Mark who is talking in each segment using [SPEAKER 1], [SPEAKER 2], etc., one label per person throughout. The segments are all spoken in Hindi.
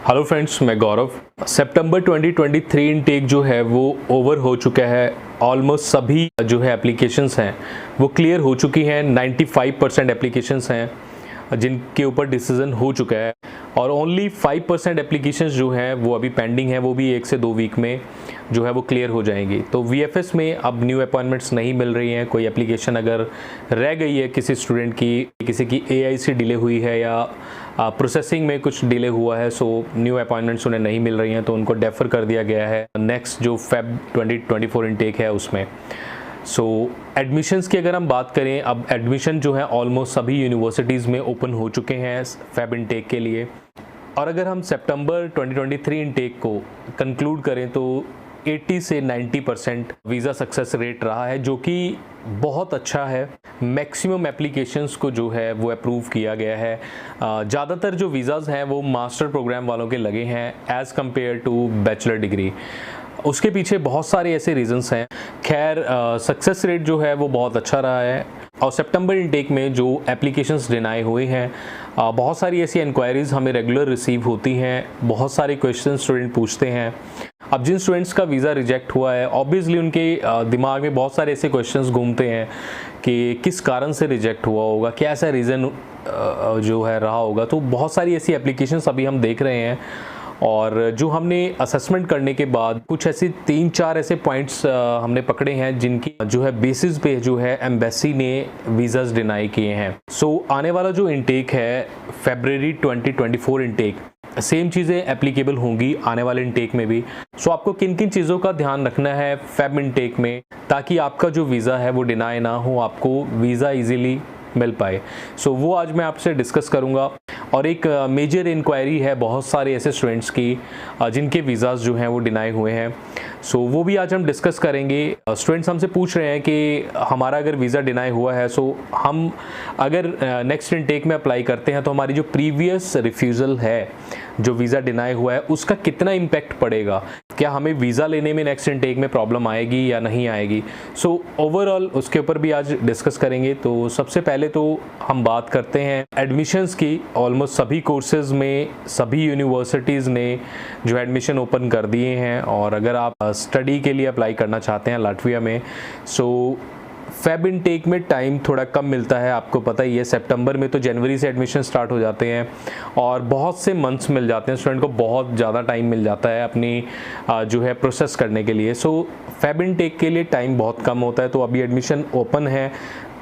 [SPEAKER 1] हेलो फ्रेंड्स, मैं गौरव। सितंबर 2023 इनटेक जो है वो ओवर हो चुका है। ऑलमोस्ट सभी जो है एप्लीकेशंस हैं वो क्लियर हो चुकी हैं। 95% एप्लीकेशंस हैं जिनके ऊपर डिसीजन हो चुका है और ओनली 5% एप्लीकेशंस जो हैं वो अभी पेंडिंग है। वो भी 1 से 2 वीक में जो है वो क्लियर हो जाएंगी। तो वीएफएस में अब न्यू अपॉइंटमेंट्स नहीं मिल रही हैं। कोई एप्लीकेशन अगर रह गई है किसी स्टूडेंट की, किसी की एआईसी डिले हुई है या प्रोसेसिंग में कुछ डिले हुआ है, सो न्यू अपॉइंटमेंट्स उन्हें नहीं मिल रही हैं, तो उनको डेफर कर दिया गया है नेक्स्ट जो फेब 2024 इनटेक है उसमें। सो एडमिशन्स की अगर हम बात करें, अब एडमिशन जो है ऑलमोस्ट सभी यूनिवर्सिटीज़ में ओपन हो चुके हैं फेब इनटेक के लिए। और अगर हम सितंबर 2023 इनटेक को कंक्लूड करें तो 80 से 90% वीज़ा सक्सेस रेट रहा है, जो कि बहुत अच्छा है। मैक्सिमम एप्लीकेशंस को जो है वो अप्रूव किया गया है। ज़्यादातर जो वीज़ाज़ हैं वो मास्टर प्रोग्राम वालों के लगे हैं as compare to bachelor degree. उसके पीछे बहुत सारे ऐसे रीजंस हैं। खैर, सक्सेस रेट जो है वो बहुत अच्छा रहा है। और सितंबर इनटेक में जो एप्लीकेशंस डिनाई हुए हैं, बहुत सारी ऐसी इंक्वायरीज़ हमें रेगुलर रिसीव होती हैं। बहुत सारे क्वेश्चन स्टूडेंट पूछते हैं। अब जिन स्टूडेंट्स का वीज़ा रिजेक्ट हुआ है, ऑब्वियसली उनके दिमाग में बहुत सारे ऐसे क्वेश्चंस घूमते हैं कि किस कारण से रिजेक्ट हुआ होगा, क्या ऐसा रीज़न जो है रहा होगा। तो बहुत सारी ऐसी एप्लीकेशंस अभी हम देख रहे हैं और जो हमने असेसमेंट करने के बाद कुछ ऐसे 3-4 ऐसे पॉइंट्स हमने पकड़े हैं जिनकी जो है बेसिस पे जो है एम्बेसी ने वीज़ाज डिनाई किए हैं। सो आने वाला जो इनटेक है फरवरी 2024 इनटेक, सेम चीज़ें एप्लीकेबल होंगी आने वाले इनटेक में भी। सो आपको किन किन चीज़ों का ध्यान रखना है फेब इनटेक में, ताकि आपका जो वीज़ा है वो डिनाई ना हो, आपको वीज़ा इजीली मिल पाए। सो वो आज मैं आपसे डिस्कस करूंगा। और एक मेजर इंक्वायरी है बहुत सारे ऐसे स्टूडेंट्स की जिनके वीज़ाज़ जो हैं वो डिनाई हुए हैं। सो वो भी आज हम डिस्कस करेंगे। स्टूडेंट्स हमसे पूछ रहे हैं कि हमारा अगर वीज़ा डिनाई हुआ है, सो हम अगर नेक्स्ट इनटेक में अप्लाई करते हैं तो हमारी जो प्रीवियस रिफ्यूज़ल है, जो वीज़ा डिनाई हुआ है, उसका कितना इम्पैक्ट पड़ेगा, क्या हमें वीज़ा लेने में नेक्स्ट इनटेक में प्रॉब्लम आएगी या नहीं आएगी। सो ओवरऑल उसके ऊपर भी आज डिस्कस करेंगे। तो सबसे पहले तो हम बात करते हैं एडमिशन्स की। ऑलमोस्ट सभी कोर्सेज में सभी यूनिवर्सिटीज़ ने जो एडमिशन ओपन कर दिए हैं और अगर आप स्टडी के लिए अप्लाई करना चाहते हैं लाटविया में, सो फेब इनटेक में टाइम थोड़ा कम मिलता है। आपको पता ही है, सितंबर में तो जनवरी से एडमिशन स्टार्ट हो जाते हैं और बहुत से मंथ्स मिल जाते हैं। स्टूडेंट को बहुत ज़्यादा टाइम मिल जाता है अपनी जो है प्रोसेस करने के लिए। सो फेब इनटेक के लिए टाइम बहुत कम होता है। तो अभी एडमिशन ओपन है।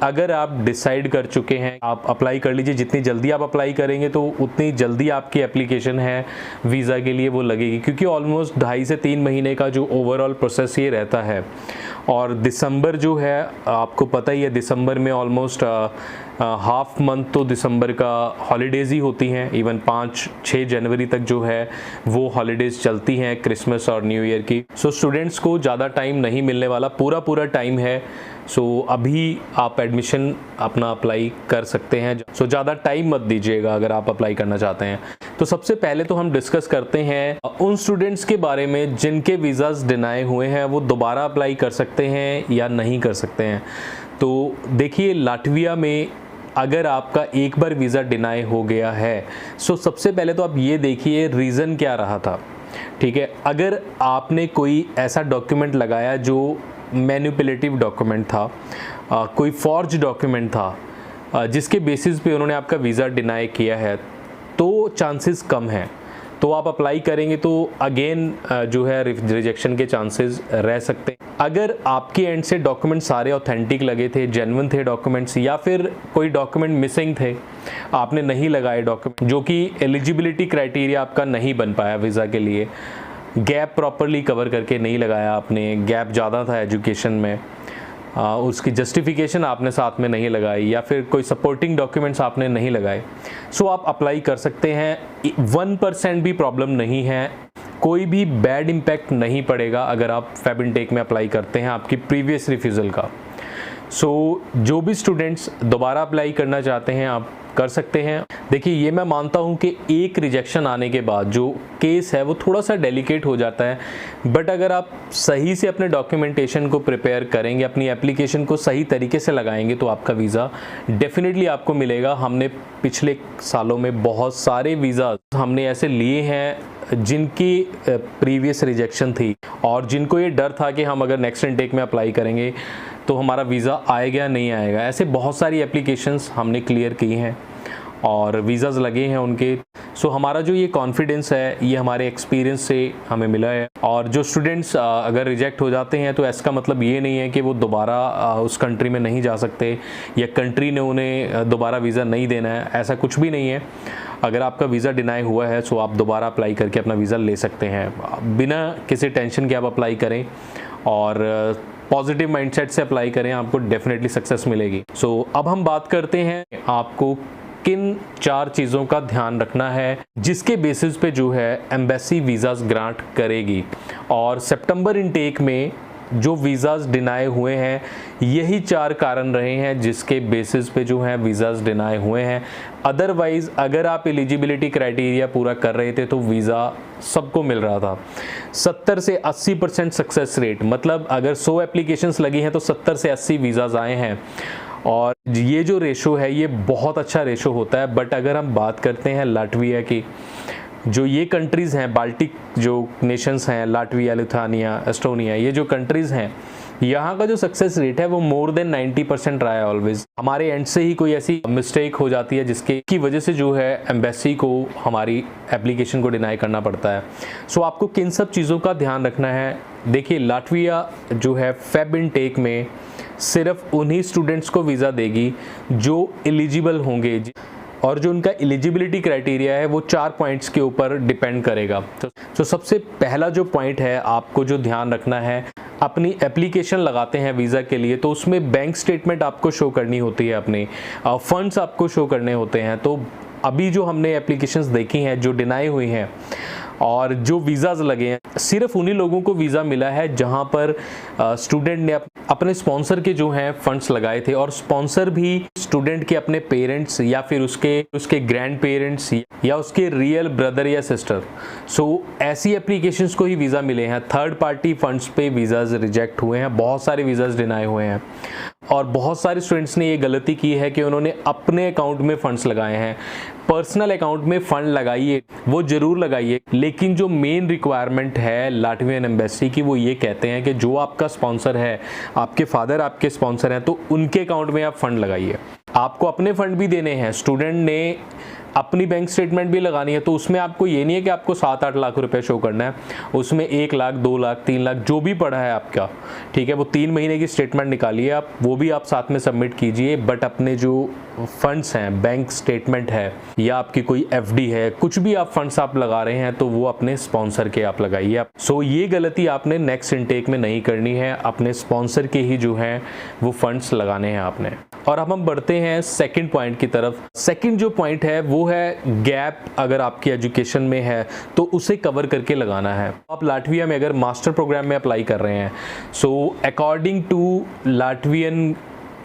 [SPEAKER 1] अगर आप डिसाइड कर चुके हैं, आप अप्लाई कर लीजिए। जितनी जल्दी आप अप्लाई करेंगे तो उतनी जल्दी आपकी एप्लीकेशन है वीज़ा के लिए वो लगेगी, क्योंकि ऑलमोस्ट 2.5 से 3 महीने का जो ओवरऑल प्रोसेस ये रहता है। और दिसंबर जो है आपको पता ही है, दिसंबर में ऑलमोस्ट हाफ मंथ तो दिसंबर का हॉलीडेज़ ही होती हैं। इवन 5-6 जनवरी तक जो है वो हॉलीडेज़ चलती हैं, क्रिसमस और न्यू ईयर की। सो स्टूडेंट्स को ज़्यादा टाइम नहीं मिलने वाला, पूरा टाइम है। सो अभी आप एडमिशन अपना अप्लाई कर सकते हैं। सो ज़्यादा टाइम मत दीजिएगा अगर आप अप्लाई करना चाहते हैं। तो सबसे पहले तो हम डिस्कस करते हैं उन स्टूडेंट्स के बारे में जिनके वीज़ाज़ डिनाई हुए हैं, वो दोबारा अप्लाई कर सकते हैं या नहीं कर सकते हैं। तो देखिए, लाटविया में अगर आपका एक बार वीज़ा डिनाई हो गया है, सो सबसे पहले तो आप ये देखिए रीज़न क्या रहा था। ठीक है, अगर आपने कोई ऐसा डॉक्यूमेंट लगाया जो मैनिपुलेटिव डॉक्यूमेंट था, कोई फॉर्ज डॉक्यूमेंट था जिसके बेसिस पे उन्होंने आपका वीज़ा डिनाई किया है, तो चांसेस कम हैं। तो आप अप्लाई करेंगे तो अगेन जो है रिजेक्शन के चांसेस रह सकते हैं। अगर आपके एंड से डॉक्यूमेंट सारे ऑथेंटिक लगे थे, जेन्युइन थे डॉक्यूमेंट्स, या फिर कोई डॉक्यूमेंट मिसिंग थे, आपने नहीं लगाए डॉक्यूमेंट, जो कि एलिजिबिलिटी क्राइटेरिया आपका नहीं बन पाया वीज़ा के लिए, गैप प्रॉपरली कवर करके नहीं लगाया आपने, गैप ज़्यादा था एजुकेशन में, उसकी जस्टिफिकेशन आपने साथ में नहीं लगाई, या फिर कोई सपोर्टिंग डॉक्यूमेंट्स आपने नहीं लगाए, सो आप अप्लाई कर सकते हैं। 1% भी प्रॉब्लम नहीं है, कोई भी बैड इम्पैक्ट नहीं पड़ेगा अगर आप फेब इनटेक में अप्लाई करते हैं आपकी प्रीवियस रिफ्यूज़ल का। सो जो भी स्टूडेंट्स दोबारा अप्लाई करना चाहते हैं आप कर सकते हैं। देखिए ये मैं मानता हूँ कि एक रिजेक्शन आने के बाद जो केस है वो थोड़ा सा डेलिकेट हो जाता है, बट अगर आप सही से अपने डॉक्यूमेंटेशन को प्रिपेयर करेंगे, अपनी एप्लीकेशन को सही तरीके से लगाएंगे तो आपका वीज़ा डेफिनेटली आपको मिलेगा। हमने पिछले सालों में बहुत सारे वीज़ा हमने ऐसे लिए हैं जिनकी प्रीवियस रिजेक्शन थी और जिनको ये डर था कि हम अगर नेक्स्ट इनटेक में अप्लाई करेंगे तो हमारा वीज़ा आएगा नहीं आएगा। ऐसे बहुत सारी एप्लीकेशंस हमने क्लियर की हैं और वीज़ाज़ लगे हैं उनके। सो हमारा जो ये कॉन्फिडेंस है ये हमारे एक्सपीरियंस से हमें मिला है। और जो स्टूडेंट्स अगर रिजेक्ट हो जाते हैं तो इसका मतलब ये नहीं है कि वो दोबारा उस कंट्री में नहीं जा सकते या कंट्री ने उन्हें दोबारा वीज़ा नहीं देना है, ऐसा कुछ भी नहीं है। अगर आपका वीज़ा डिनाई हुआ है सो आप दोबारा अप्लाई करके अपना वीज़ा ले सकते हैं। बिना किसी टेंशन के आप अप्लाई करें और पॉजिटिव माइंडसेट से अप्लाई करें, आपको डेफिनेटली सक्सेस मिलेगी। सो अब हम बात करते हैं आपको किन 4 चीज़ों का ध्यान रखना है जिसके बेसिस पे जो है एम्बेसी वीज़ाज़ ग्रांट करेगी। और सितंबर इनटेक में जो वीज़ाज़ डिनाई हुए हैं यही 4 कारण रहे हैं जिसके बेसिस पे जो है वीज़ाज़ डिनाई हुए हैं। अदरवाइज़ अगर आप एलिजिबिलिटी क्राइटेरिया पूरा कर रहे थे तो वीज़ा सबको मिल रहा था। 70 से 80% सक्सेस रेट, मतलब अगर 100 एप्लीकेशंस लगी हैं तो 70 से 80 वीज़ाज़ आए हैं और ये जो रेशो है ये बहुत अच्छा रेशो होता है। बट अगर हम बात करते हैं लाटविया की, जो ये कंट्रीज़ हैं बाल्टिक जो नेशंस हैं, लाटविया, लिथुआनिया, एस्टोनिया, ये जो कंट्रीज़ हैं यहाँ का जो सक्सेस रेट है वो मोर देन 90% रहा है ऑलवेज। हमारे एंड से ही कोई ऐसी मिस्टेक हो जाती है जिसकी वजह से जो है एम्बेसी को हमारी एप्लीकेशन को डिनाई करना पड़ता है। सो आपको किन सब चीज़ों का ध्यान रखना है। देखिए लाटविया जो है फेब इनटेक में सिर्फ उन्हीं स्टूडेंट्स को वीज़ा देगी जो एलिजिबल होंगे और जो उनका एलिजिबिलिटी क्राइटेरिया है वो 4 पॉइंट्स के ऊपर डिपेंड करेगा। तो सबसे पहला जो पॉइंट है आपको जो ध्यान रखना है, अपनी एप्लीकेशन लगाते हैं वीज़ा के लिए तो उसमें बैंक स्टेटमेंट आपको शो करनी होती है, अपने फंड्स आपको शो करने होते हैं। तो अभी जो हमने एप्लीकेशंस देखी हैं जो डिनाई हुई हैं और जो वीज़ाज़ लगे हैं, सिर्फ उन्हीं लोगों को वीज़ा मिला है जहां पर स्टूडेंट ने अपने स्पॉन्सर के जो हैं फंड्स लगाए थे और स्पॉन्सर भी स्टूडेंट के अपने पेरेंट्स या फिर उसके ग्रैंड पेरेंट्स या उसके रियल ब्रदर या सिस्टर। सो ऐसी एप्लीकेशंस को ही वीज़ा मिले हैं। थर्ड पार्टी फंड्स पे वीज़ाज़ रिजेक्ट हुए हैं, बहुत सारे वीज़ाज़ डिनाई हुए हैं और बहुत सारे स्टूडेंट्स ने ये गलती की है कि उन्होंने अपने अकाउंट में फंड्स लगाए हैं। पर्सनल अकाउंट में फ़ंड लगाइए, वो ज़रूर लगाइए, लेकिन जो मेन रिक्वायरमेंट है लाटवियन एम्बेसी की वो ये कहते हैं कि जो आपका स्पॉन्सर है, आपके फादर आपके स्पॉन्सर हैं, तो उनके अकाउंट में आप फ़ंड लगाइए। आपको अपने फ़ंड भी देने हैं, स्टूडेंट ने अपनी बैंक स्टेटमेंट भी लगानी है, तो उसमें आपको ये नहीं है कि आपको 7-8 लाख रुपए शो करना है, उसमें 1 लाख, 2 लाख, 3 लाख जो भी पड़ा है आपका, ठीक है, वो 3 महीने की स्टेटमेंट निकालिए आप, वो भी आप साथ में सबमिट कीजिए। बट अपने जो फंड्स हैं, बैंक स्टेटमेंट है या आपकी कोई एफडी है, कुछ भी आप फंड्स आप लगा रहे हैं तो वो अपने स्पॉन्सर के आप लगाइए। सो ये गलती आपने नेक्स्ट इनटेक में नहीं करनी है, अपने स्पॉन्सर के ही जो हैं वो फंड्स लगाने हैं आपने। और अब हम बढ़ते हैं सेकंड पॉइंट की तरफ। सेकंड जो पॉइंट है वो है गैप अगर आपकी एजुकेशन में है तो उसे कवर करके लगाना है। आप लाटविया में अगर मास्टर प्रोग्राम में अप्लाई कर रहे हैं, so according to Latvian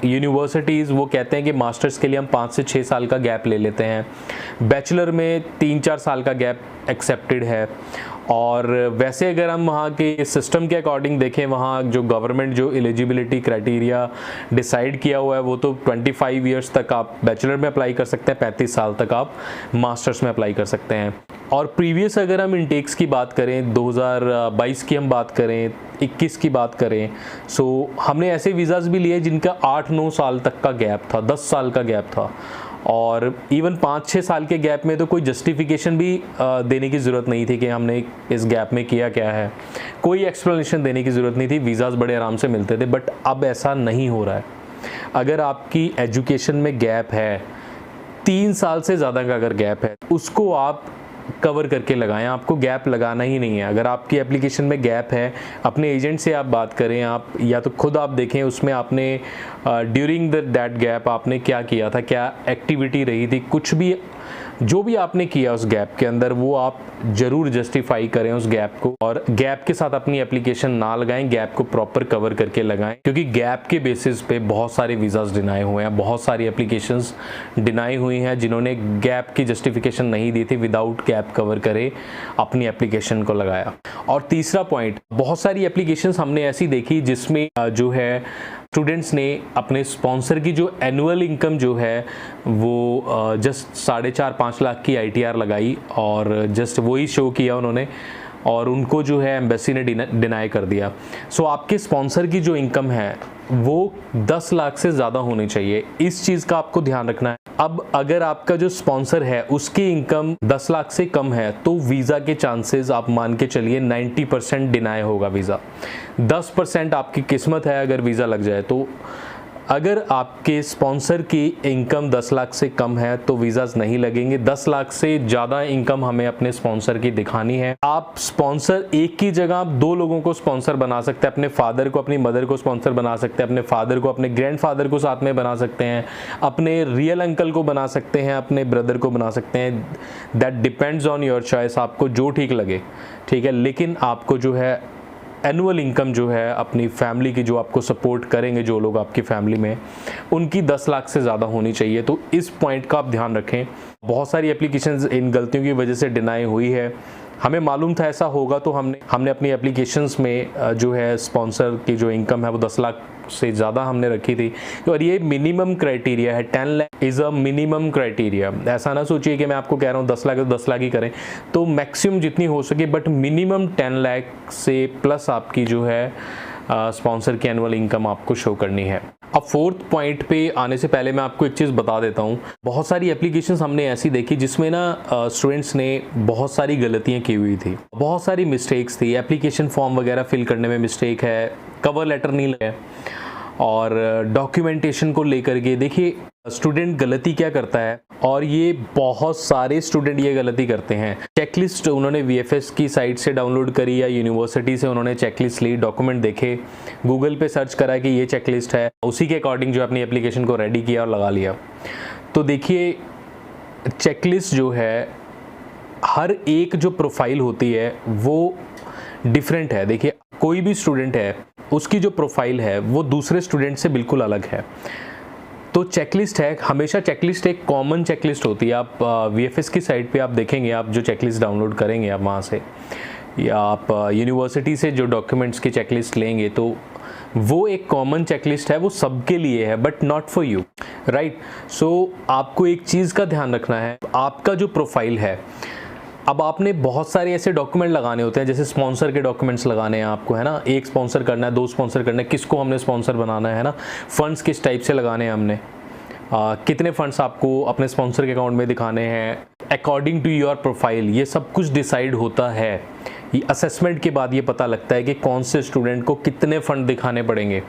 [SPEAKER 1] universities वो कहते हैं कि मास्टर्स के लिए हम 5 से 6 साल का गैप ले लेते हैं, बैचलर में 3-4 साल का गैप एक्सेप्टेड है। और वैसे अगर हम वहाँ के सिस्टम के अकॉर्डिंग देखें, वहाँ जो गवर्नमेंट जो एलिजिबिलिटी क्राइटेरिया डिसाइड किया हुआ है वो तो 25 ईयर्स तक आप बैचलर में अप्लाई कर सकते हैं, 35 साल तक आप मास्टर्स में अप्लाई कर सकते हैं। और प्रीवियस अगर हम इंटेक्स की बात करें, 2022 की हम बात करें, 21 की बात करें, सो हमने ऐसे वीज़ाज़ भी लिए जिनका 8-9 साल तक का गैप था, 10 साल का गैप था। और इवन 5-6 साल के गैप में तो कोई जस्टिफिकेशन भी देने की ज़रूरत नहीं थी कि हमने इस गैप में किया क्या है, कोई एक्सप्लेनेशन देने की ज़रूरत नहीं थी, वीज़ाज़ बड़े आराम से मिलते थे। बट अब ऐसा नहीं हो रहा है। अगर आपकी एजुकेशन में गैप है, 3 साल से ज़्यादा का अगर गैप है, उसको आप कवर करके लगाएं, आपको गैप लगाना ही नहीं है। अगर आपकी एप्लीकेशन में गैप है, अपने एजेंट से आप बात करें, आप या तो खुद आप देखें उसमें आपने ड्यूरिंग दैट गैप आपने क्या किया था, क्या एक्टिविटी रही थी, कुछ भी जो भी आपने किया उस गैप के अंदर वो आप ज़रूर जस्टिफाई करें उस गैप को, और गैप के साथ अपनी एप्लीकेशन ना लगाएं, गैप को प्रॉपर कवर करके लगाएं, क्योंकि गैप के बेसिस पे बहुत सारे वीज़ाज डिनाई हुए हैं, बहुत सारी एप्लीकेशंस डिनाई हुई हैं जिन्होंने गैप की जस्टिफिकेशन नहीं दी थी, विदाउट गैप कवर करे अपनी एप्लीकेशन को लगाया। और तीसरा पॉइंट, बहुत सारी एप्लीकेशंस हमने ऐसी देखी जिसमें जो है स्टूडेंट्स ने अपने स्पॉन्सर की जो एनुअल इनकम जो है वो जस्ट 4.5-5 लाख की ITR लगाई और जस्ट वही शो किया उन्होंने, और उनको जो है एम्बेसी ने डिनाई कर दिया। सो आपके स्पॉन्सर की जो इनकम है वो 10 लाख से ज़्यादा होनी चाहिए, इस चीज़ का आपको ध्यान रखना है। अब अगर आपका जो स्पॉन्सर है उसकी इनकम 10 लाख से कम है तो वीज़ा के चांसेस आप मान के चलिए 90% डिनाई होगा वीज़ा। 10% आपकी किस्मत है अगर वीज़ा लग जाए। तो अगर आपके स्पॉन्सर की इनकम 10 लाख से कम है तो वीज़ाज नहीं लगेंगे। 10 लाख से ज़्यादा इनकम हमें अपने स्पॉन्सर की दिखानी है। आप स्पॉन्सर एक की जगह आप 2 लोगों को स्पॉन्सर बना सकते हैं, अपने फादर को अपनी मदर को स्पॉन्सर बना सकते हैं, अपने फादर को अपने ग्रैंडफादर को साथ में बना सकते हैं, अपने रियल अंकल को बना सकते हैं, अपने ब्रदर को बना सकते हैं। That depends on your choice, आपको जो ठीक लगे, ठीक है। लेकिन आपको जो है एनुअल इनकम जो है अपनी फैमिली की, जो आपको सपोर्ट करेंगे जो लोग आपकी फैमिली में, उनकी 10 लाख से ज़्यादा होनी चाहिए। तो इस पॉइंट का आप ध्यान रखें। बहुत सारी एप्लीकेशंस इन गलतियों की वजह से डिनाई हुई है। हमें मालूम था ऐसा होगा तो हमने अपनी एप्लीकेशंस में जो है स्पॉन्सर की जो इनकम है वो 10 लाख से ज़्यादा हमने रखी थी। और ये मिनिमम क्राइटेरिया है, 10 lakh is a minimum criteria. ऐसा ना सोचिए कि मैं आपको कह रहा हूँ 10 लाख तो 10 लाख ही करें, तो मैक्सिमम जितनी हो सके, बट मिनिमम 10 लाख से प्लस आपकी जो है स्पॉन्सर की एनुअल इनकम आपको शो करनी है। अब 4th पॉइंट पे आने से पहले मैं आपको एक चीज़ बता देता हूँ। बहुत सारी एप्लीकेशंस हमने ऐसी देखी जिसमें ना स्टूडेंट्स ने बहुत सारी गलतियाँ की हुई थी, बहुत सारी मिस्टेक्स थी। एप्लीकेशन फॉर्म वगैरह फिल करने में मिस्टेक है, कवर लेटर नहीं लगा, और डॉक्यूमेंटेशन को लेकर के देखिए स्टूडेंट गलती क्या करता है, और ये बहुत सारे स्टूडेंट ये गलती करते हैं। चेकलिस्ट उन्होंने VFS की साइट से डाउनलोड करी या यूनिवर्सिटी से उन्होंने चेकलिस्ट ली, डॉक्यूमेंट देखे, गूगल पे सर्च करा कि ये चेकलिस्ट है, उसी के अकॉर्डिंग जो अपनी एप्लीकेशन को रेडी किया और लगा लिया। तो देखिए चेकलिस्ट जो है, हर एक जो प्रोफाइल होती है वो डिफरेंट है। देखिए कोई भी स्टूडेंट है उसकी जो प्रोफाइल है वो दूसरे स्टूडेंट से बिल्कुल अलग है। तो चेकलिस्ट है, हमेशा चेकलिस्ट एक कॉमन चेकलिस्ट होती है। आप VFS की साइट पे आप देखेंगे, आप जो चेकलिस्ट डाउनलोड करेंगे आप वहाँ से, या आप यूनिवर्सिटी से जो डॉक्यूमेंट्स की चेकलिस्ट लेंगे, तो वो एक कॉमन चेकलिस्ट है, वो सबके लिए है, but not for you, right. So आपको एक चीज़ का ध्यान रखना है, आपका जो प्रोफाइल है, अब आपने बहुत सारे ऐसे डॉक्यूमेंट लगाने होते हैं, जैसे स्पॉन्सर के डॉक्यूमेंट्स लगाने हैं आपको, है ना। एक स्पॉन्सर करना है, 2 स्पॉन्सर करना है, किसको हमने स्पॉन्सर बनाना है ना, फंड्स किस टाइप से लगाने हैं हमने, कितने फंड्स आपको अपने स्पॉन्सर के अकाउंट में दिखाने हैं अकॉर्डिंग टू योर प्रोफाइल, ये सब कुछ डिसाइड होता है। ये असेसमेंट के बाद ये पता लगता है कि कौन से स्टूडेंट को कितने फ़ंड दिखाने पड़ेंगे।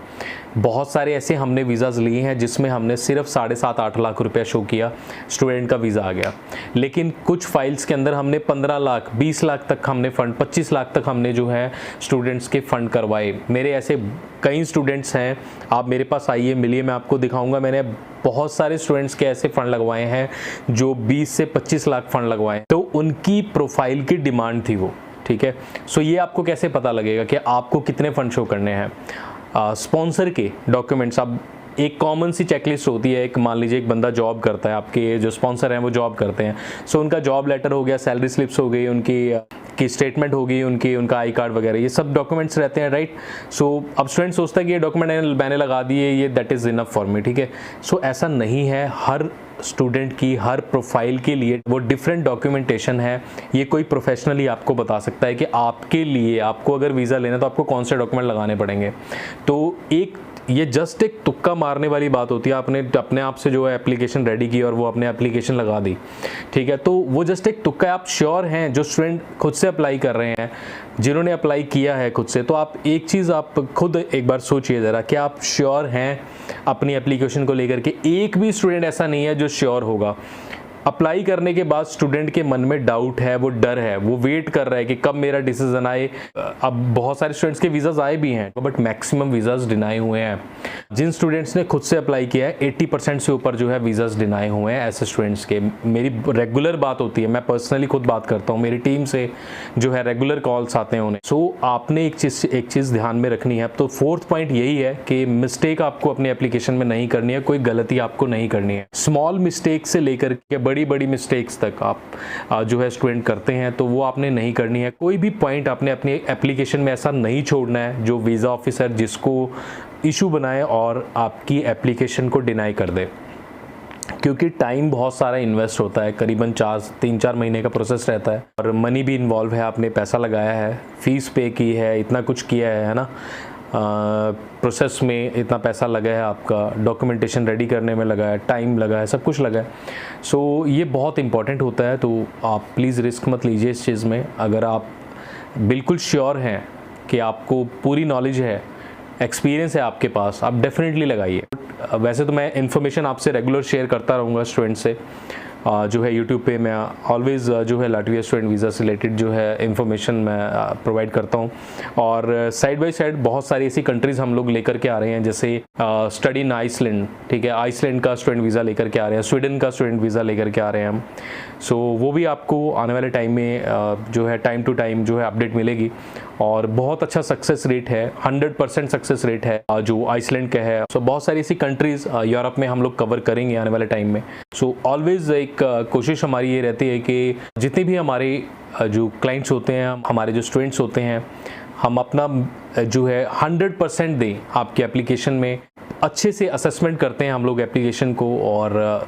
[SPEAKER 1] बहुत सारे ऐसे हमने वीज़ाज़ लिए हैं जिसमें हमने सिर्फ 7.5-8 लाख रुपया शो किया, स्टूडेंट का वीज़ा आ गया। लेकिन कुछ फाइल्स के अंदर हमने 15 लाख 20 लाख तक हमने फ़ंड, 25 लाख तक हमने जो है स्टूडेंट्स के फ़ंड करवाए। मेरे ऐसे कई स्टूडेंट्स हैं, आप मेरे पास आइए मिलिए, मैं आपको दिखाऊंगा। मैंने बहुत सारे स्टूडेंट्स के ऐसे फ़ंड लगवाए हैं जो 20 से 25 लाख फ़ंड लगवाए, तो उनकी प्रोफाइल की डिमांड थी वो, ठीक है। सो ये आपको कैसे पता लगेगा कि आपको कितने फ़ंड शो करने हैं। स्पॉन्सर के डॉक्यूमेंट्स, अब एक कॉमन सी चेकलिस्ट होती है। एक मान लीजिए एक बंदा जॉब करता है, आपके जो स्पॉन्सर हैं वो जॉब करते हैं, सो उनका जॉब लेटर हो गया, सैलरी स्लिप्स हो गई, उनकी स्टेटमेंट होगी, उनका आई कार्ड वगैरह, ये सब डॉक्यूमेंट्स रहते हैं, राइट। सो अब स्टूडेंट सोचता है कि ये डॉक्यूमेंट मैंने लगा दिए, ये that is enough for me, ठीक है। सो ऐसा नहीं है, हर स्टूडेंट की हर प्रोफाइल के लिए वो डिफरेंट डॉक्यूमेंटेशन है। ये कोई प्रोफेशनली आपको बता सकता है कि आपके लिए, आपको अगर वीज़ा लेना तो आपको कौन से डॉक्यूमेंट लगाने पड़ेंगे। तो ये जस्ट एक तुक्का मारने वाली बात होती है। आपने अपने आप से जो है एप्लीकेशन रेडी की और वो अपने एप्लीकेशन लगा दी, ठीक है, तो वो जस्ट एक तुक्का है। आप श्योर हैं, जो स्टूडेंट खुद से अप्लाई कर रहे हैं, जिन्होंने अप्लाई किया है खुद से, तो आप एक चीज़ आप खुद एक बार सोचिए ज़रा कि आप श्योर हैं अपनी एप्लीकेशन को लेकर के। एक भी स्टूडेंट ऐसा नहीं है जो श्योर होगा। अप्लाई करने के बाद स्टूडेंट के मन में डाउट है, वो डर है, वो वेट कर रहा है कि कब मेरा डिसीजन आए। अब बहुत सारे स्टूडेंट्स के वीज़ाज आए भी हैं, बट मैक्सिमम वीज़ाज डिनाई हुए हैं। जिन स्टूडेंट्स ने खुद से अप्लाई किया है 80% से ऊपर जो है वीज़ाज डिनाई हुए हैं ऐसे स्टूडेंट्स के। मेरी रेगुलर बात होती है, मैं पर्सनली खुद बात करता हूँ, मेरी टीम से जो है रेगुलर कॉल्स आते हैं उन्हें। सो आपने एक चीज़ ध्यान में रखनी है। तो फोर्थ पॉइंट यही है कि मिस्टेक आपको अपने एप्लीकेशन में नहीं करनी है, कोई गलती आपको नहीं करनी है। स्मॉल मिस्टेक से लेकर के बड़ी मिस्टेक्स तक आप जो है स्टूडेंट करते हैं, तो वो आपने नहीं करनी है। कोई भी पॉइंट आपने अपने एप्लीकेशन में ऐसा नहीं छोड़ना है जो वीज़ा ऑफिसर जिसको इशू बनाए और आपकी एप्लीकेशन को डिनाई कर दे, क्योंकि टाइम बहुत सारा इन्वेस्ट होता है, करीबन 3-4 महीने का प्रोसेस रहता है और मनी भी इन्वॉल्व है। आपने पैसा लगाया है, फीस पे की है, इतना कुछ किया है ना, प्रोसेस में इतना पैसा लगा है, आपका डॉक्यूमेंटेशन रेडी करने में लगा है, टाइम लगा है, सब कुछ लगा है। सो ये बहुत इंपॉर्टेंट होता है। तो आप प्लीज़ रिस्क मत लीजिए इस चीज़ में। अगर आप बिल्कुल श्योर हैं कि आपको पूरी नॉलेज है, एक्सपीरियंस है आपके पास, आप डेफिनेटली लगाइए। वैसे तो मैं इन्फॉर्मेशन आपसे रेगुलर शेयर करता रहूँगा स्टूडेंट से, जो है यूट्यूब पे मैं ऑलवेज़ जो है लाटविया स्टूडेंट वीज़ा से रिलेटेड जो है इन्फॉर्मेशन मैं प्रोवाइड करता हूँ। और साइड बाय साइड बहुत सारी ऐसी कंट्रीज़ हम लोग लेकर के आ रहे हैं, जैसे स्टडी इन आइसलैंड, ठीक है, आइसलैंड का स्टूडेंट वीज़ा लेकर के आ रहे हैं, स्वीडन का स्टूडेंट वीज़ा लेकर के आ रहे हैं हम। सो वो भी आपको आने वाले टाइम में जो है टाइम टू टाइम जो है अपडेट मिलेगी। और बहुत अच्छा सक्सेस रेट है, 100% सक्सेस रेट है जो आइसलैंड का है। सो बहुत सारी ऐसी कंट्रीज़ यूरोप में हम लोग कवर करेंगे आने वाले टाइम में। सो ऑलवेज़ एक कोशिश हमारी ये रहती है कि जितने भी हमारे जो क्लाइंट्स होते हैं, हमारे जो स्टूडेंट्स होते हैं, हम अपना जो है 100% दें आपके एप्लीकेशन में। अच्छे से असेसमेंट करते हैं हम लोग एप्लीकेशन को और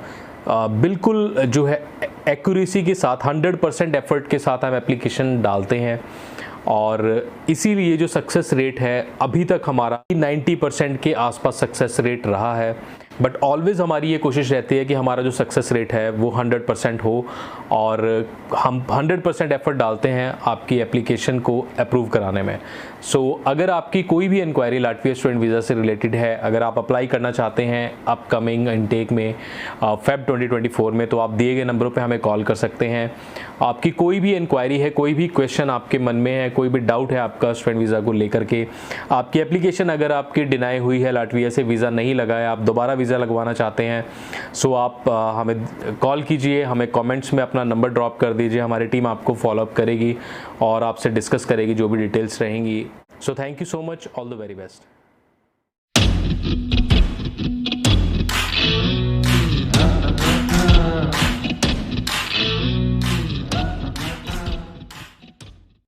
[SPEAKER 1] बिल्कुल जो है एक्यूरेसी के साथ 100% एफर्ट के साथ हम एप्लीकेशन डालते हैं। और इसीलिए जो सक्सेस रेट है अभी तक हमारा 90% के आसपास सक्सेस रेट रहा है। बट ऑलवेज़ हमारी ये कोशिश रहती है कि हमारा जो सक्सेस रेट है वो 100% हो और हम 100% एफर्ट डालते हैं आपकी एप्लीकेशन को अप्रूव कराने में। सो अगर आपकी कोई भी इंक्वायरी लाटविया स्टूडेंट वीज़ा से रिलेटेड है, अगर आप अप्लाई करना चाहते हैं अपकमिंग इनटेक में फेब 2024 में, तो आप दिए गए नंबरों पे हमें कॉल कर सकते हैं। आपकी कोई भी इंक्वायरी है, कोई भी क्वेश्चन आपके मन में है, कोई भी डाउट है आपका स्टूडेंट वीज़ा को लेकर के, आपकी एप्लीकेशन अगर आपकी डिनाई हुई है, लाटविया से वीज़ा नहीं लगा है, आप दोबारा वीज़ा लगवाना चाहते हैं, सो आप हमें कॉल कीजिए, हमें कमेंट्स में अपना नंबर ड्रॉप कर दीजिए। हमारी टीम आपको फॉलोअप करेगी और आपसे डिस्कस करेगी जो भी डिटेल्स रहेंगी। So thank you so much, all the very best.